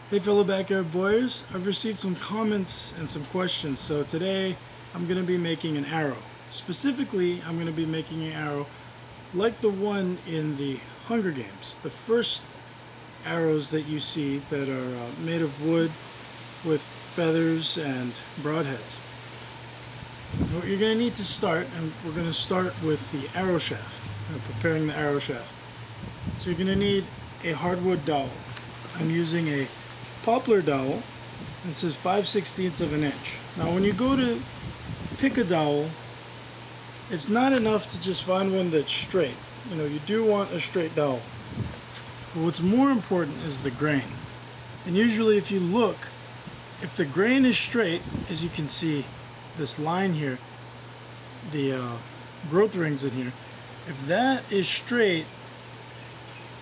Hey fellow backyard boys, I've received some comments and some questions, so today I'm going to be making an arrow. Specifically, I'm going to be making an arrow like the one in the Hunger Games. The first arrows that you see that are made of wood with feathers and broadheads. What you're going to need to start, and we're going to start with the arrow shaft, preparing the arrow shaft. So you're going to need a hardwood dowel. I'm using a poplar dowel. It says 5/16 of an inch. Now when you go to pick a dowel, it's not enough to just find one that's straight. You do want a straight dowel. But what's more important is the grain. And usually if you look, if the grain is straight, as you can see this line here, the growth rings in here, if that is straight,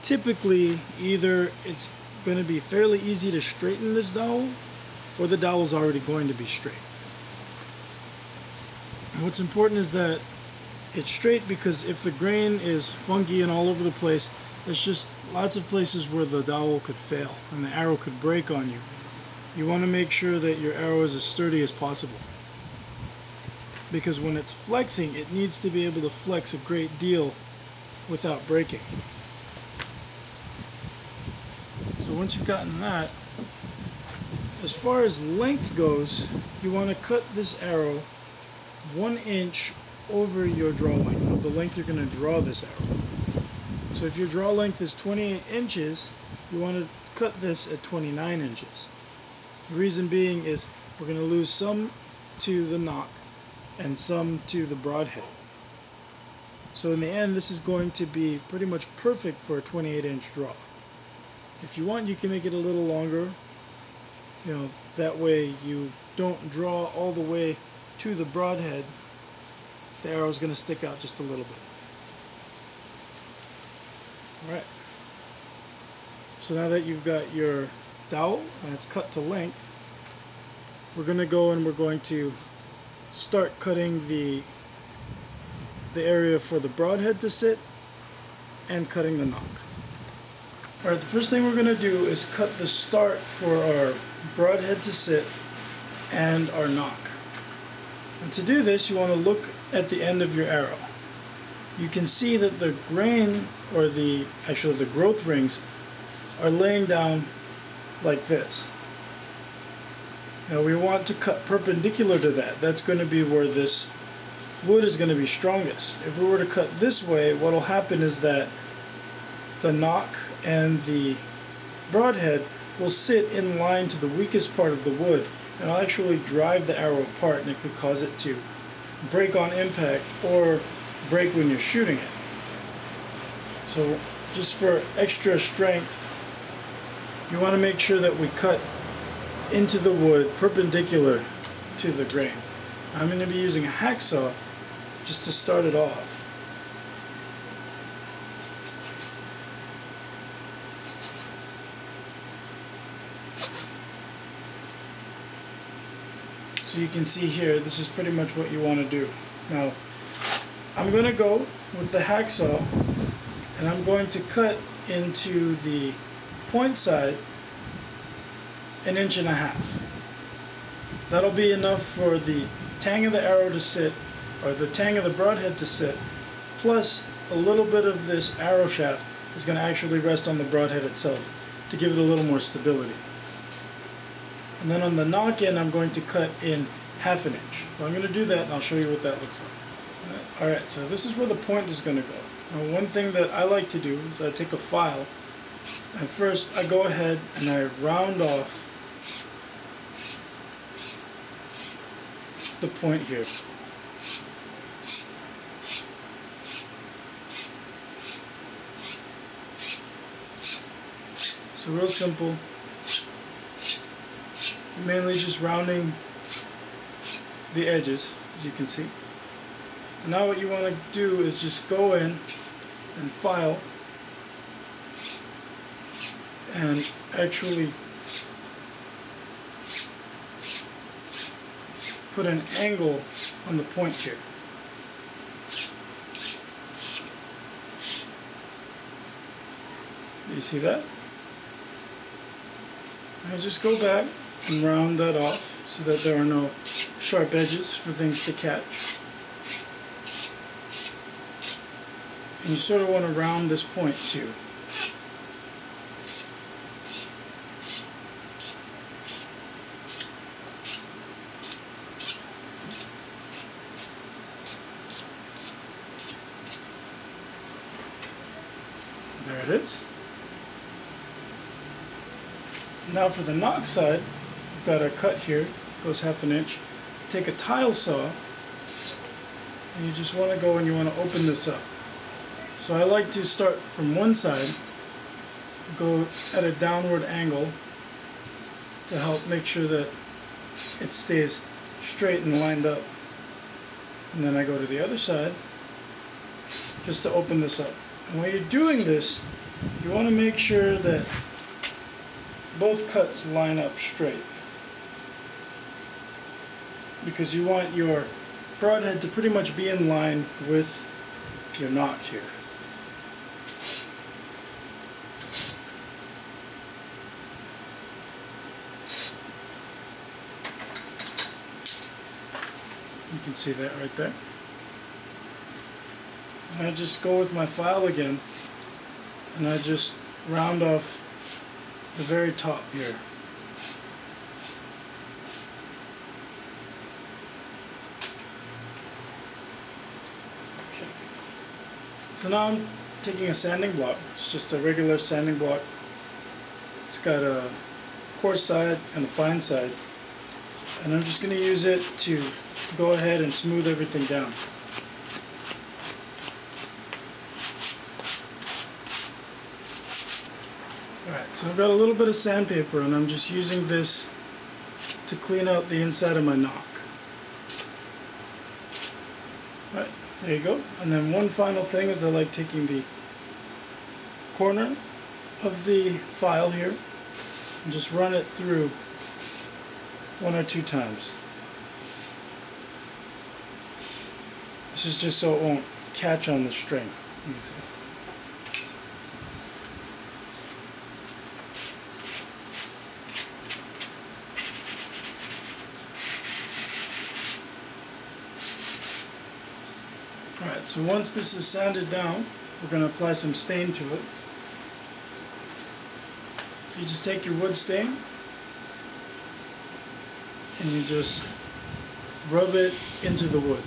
typically either it's going to be fairly easy to straighten this dowel, or the dowel is already going to be straight. And what's important is that it's straight, because if the grain is funky and all over the place, there's just lots of places where the dowel could fail and the arrow could break on you. You want to make sure that your arrow is as sturdy as possible, because when it's flexing, it needs to be able to flex a great deal without breaking. So once you've gotten that, as far as length goes, you want to cut this arrow 1 inch over your draw length, of the length you're going to draw this arrow. So if your draw length is 28 inches, you want to cut this at 29 inches. The reason being is we're going to lose some to the knock and some to the broadhead. So in the end, this is going to be pretty much perfect for a 28-inch draw. If you want, you can make it a little longer. That way you don't draw all the way to the broadhead. The arrow is going to stick out just a little bit. Alright. So now that you've got your dowel and it's cut to length, we're going to go and we're going to start cutting the area for the broadhead to sit and cutting the knock. Alright, the first thing we're going to do is cut the start for our broadhead to sit and our knock. And to do this, you want to look at the end of your arrow. You can see that the grain, or the growth rings, are laying down like this. Now we want to cut perpendicular to that. That's going to be where this wood is going to be strongest. If we were to cut this way, what will happen is that the knock and the broadhead will sit in line to the weakest part of the wood, and it'll actually drive the arrow apart, and it could cause it to break on impact or break when you're shooting it. So just for extra strength, you want to make sure that we cut into the wood perpendicular to the grain. I'm going to be using a hacksaw just to start it off. So you can see here, this is pretty much what you want to do. Now, I'm going to go with the hacksaw, and I'm going to cut into the point side 1.5 inches. That'll be enough for the tang of the arrow to sit, or the tang of the broadhead to sit, plus a little bit of this arrow shaft is going to actually rest on the broadhead itself to give it a little more stability. And then on the knock end, I'm going to cut in 1/2 inch. So I'm going to do that, and I'll show you what that looks like. Alright, so this is where the point is going to go. Now, one thing that I like to do is I take a file, and first I go ahead and I round off the point here. So real simple, mainly just rounding the edges, as you can see. And now what you want to do is just go in and file and actually put an angle on the point here. Do you see that? Now just go back and round that off so that there are no sharp edges for things to catch. And you sort of want to round this point too. There it is. Now for the knock side, we've got a cut here, goes 1/2 inch. Take a tile saw, and you just want to go and you want to open this up. So I like to start from one side, go at a downward angle to help make sure that it stays straight and lined up. And then I go to the other side just to open this up. And when you're doing this, you want to make sure that both cuts line up straight, because you want your broadhead to pretty much be in line with your knock here. You can see that right there. And I just go with my file again, and I just round off the very top here. Okay. So now I'm taking a sanding block. It's just a regular sanding block. It's got a coarse side and a fine side. And I'm just going to use it to go ahead and smooth everything down. Alright, so I've got a little bit of sandpaper, and I'm just using this to clean out the inside of my knock. Alright, there you go. And then one final thing is I like taking the corner of the file here and just run it through 1 or 2 times. This is just so it won't catch on the string. You can see. Alright, so once this is sanded down, we're going to apply some stain to it. So you just take your wood stain and you just rub it into the wood.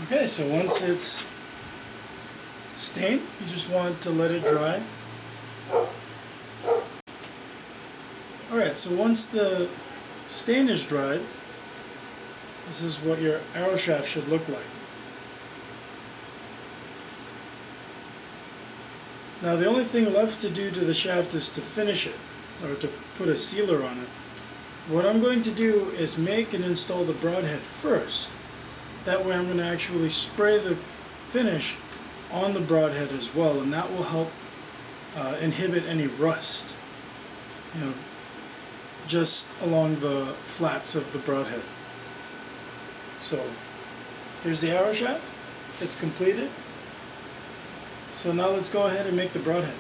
Okay, so once it's stained, you just want to let it dry. Alright, so once the stain is dried, this is what your arrow shaft should look like. Now the only thing left to do to the shaft is to finish it, or to put a sealer on it. What I'm going to do is make and install the broadhead first. That way I'm going to actually spray the finish on the broadhead as well, and that will help inhibit any rust, just along the flats of the broadhead. So here's the arrow shaft. It's completed. So now let's go ahead and make the broadhead.